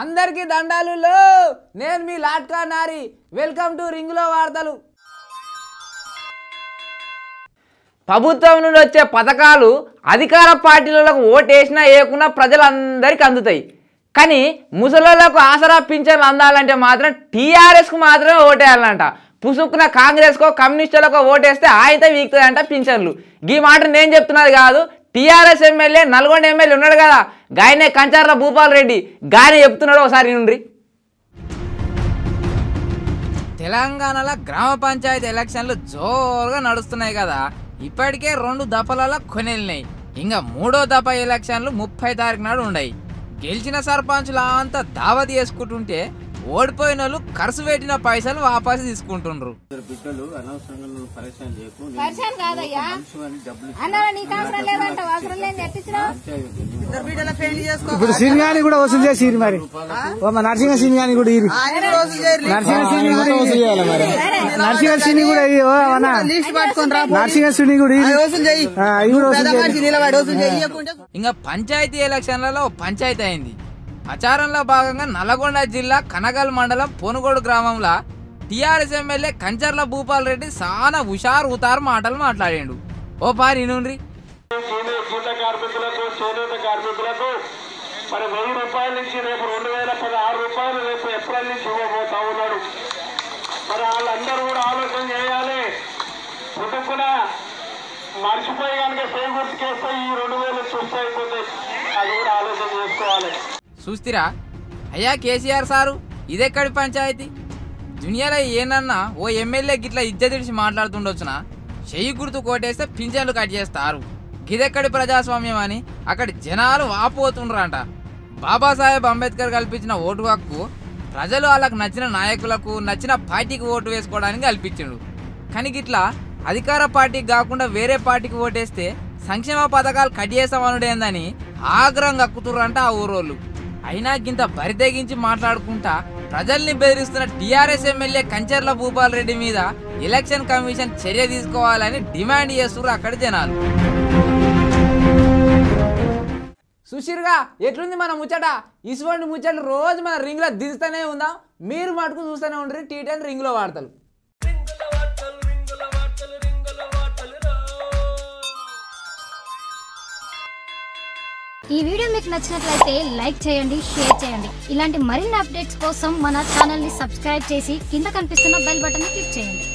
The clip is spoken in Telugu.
అందరికీ దండాలు. నేను మీ లాట్కా నారి. వెల్కమ్ టు రింగులో వార్తలు. ప్రభుత్వం నుండి వచ్చే పథకాలు అధికార పార్టీలకు ఓటేసినా వేయకుండా ప్రజలందరికీ అందుతాయి. కానీ ముసలోళ్లకు ఆసరా పింఛన్లు అందాలంటే మాత్రం టీఆర్ఎస్కు మాత్రమే ఓటేయాలంట. పుసుక్కున కాంగ్రెస్కో కమ్యూనిస్టులకు ఓటేస్తే అయితే వీక్తుందంట పింఛన్లు. ఈ మాట నేను చెప్తున్నది కాదు, టీఆర్ఎస్ ఎమ్మెల్యే నల్గొండ ఎమ్మెల్యే ఉన్నాడు కదా, గాయనే కంచర్ల భూపాల్ రెడ్డి గాయనే చెప్తున్నాడు. ఒకసారి నుండి తెలంగాణలో గ్రామ పంచాయతీ ఎలక్షన్లు జోరుగా నడుస్తున్నాయి కదా. ఇప్పటికే 2 దఫలలో కొనెళ్ళినాయి. ఇంకా 3వ దఫా ఎలక్షన్లు 30 తారీఖు నాడు ఉన్నాయి. గెలిచిన సర్పంచులు అంతా దావత్ చేసుకుంటుంటే ఓడిపోయిన వాళ్ళు ఖర్చు పెట్టిన పైసలు వాపసు తీసుకుంటుండ్రు. ఇప్పుడు సినిమాని కూడా వసూలు చేసి మరి నర్సింగ సినిమాని కూడా నర్సింగ సిని కూడా నర్సింగ సిని కూడా నర్సింగ సిని కూడా ఇంకా పంచాయతీ ఎలక్షన్లలో పంచాయతీ అయింది. ప్రచారంలో భాగంగా నల్గొండ జిల్లా కనగల్ మండలం పొనుగోడు గ్రామంలో టీఆర్ఎస్ ఎమ్మెల్యే కంచర్ల భూపాల్ రెడ్డి చాలా హుషారు ఉతారు మాటలు మాట్లాడిండు. ఓ పారి నుండ్రి. కార్మికులకు మరి 1000 రూపాయల నుంచి రేపు 2016 రూపాయలు రేపు ఏప్రిల్ నుంచి ఇవ్వబోతా ఉన్నాడు. మరి వాళ్ళందరూ కూడా ఆలోచన చేయాలి. పుట్టుకున మర్చిపోయి కనుక చేకూర్చుకేస్తే ఈ 2000 చూస్తే అయిపోతాయి. అది కూడా ఆలోచన చేసుకోవాలి. చూస్తారా అయ్యా కేసీఆర్ సారు, ఇదెక్కడి పంచాయతీ? దునియాలో ఏనన్నా ఓ ఎమ్మెల్యే గిట్లా ఇజ్జతిడిచి మాట్లాడుతుండొచ్చునా? చెయ్యి గుర్తు కోటేస్తే పింఛన్లు కట్ చేస్తారు. గిదెక్కడి ప్రజాస్వామ్యం అని అక్కడి జనాలు వాపోతుండ్రంట. బాబాసాహెబ్ అంబేద్కర్ కల్పించిన ఓటు హక్కు ప్రజలు వాళ్ళకు నచ్చిన నాయకులకు నచ్చిన పార్టీకి ఓటు వేసుకోవడానికి కల్పించిండు. కానీ గిట్లా అధికార పార్టీకి కాకుండా వేరే పార్టీకి ఓటేస్తే సంక్షేమ పథకాలు కట్ చేస్తామనుడేందని ఆగ్రహం కక్కుతుర్రంట ఆ ఊరోళ్ళు. అయినా గింత బరితెగించి మాట్లాడుకుంటా ప్రజల్ని బెదిరిస్తున్న టీఆర్ఎస్ ఎమ్మెల్యే కంచర్ల భూపాల్ రెడ్డి మీద ఎలక్షన్ కమిషన్ చర్య తీసుకోవాలని డిమాండ్ చేస్తున్నారు అక్కడి జనాలు. సుశీర్గా ఎట్లుంది మన ముచ్చట? ఇటువంటి ముచ్చట రోజు మన రింగ్లో దిస్తూనే ఉందాం. మీరు మటుకు చూస్తూనే ఉంటారు T10 రింగ్లో వార్తలు. ఈ వీడియో మీకు నచ్చినట్లయితే లైక్ చేయండి, షేర్ చేయండి. ఇలాంటి మరిన్ని అప్డేట్స్ కోసం మన ఛానల్ని సబ్స్క్రైబ్ చేసి కింద కనిపిస్తున్న బెల్ బటన్ని క్లిక్ చేయండి.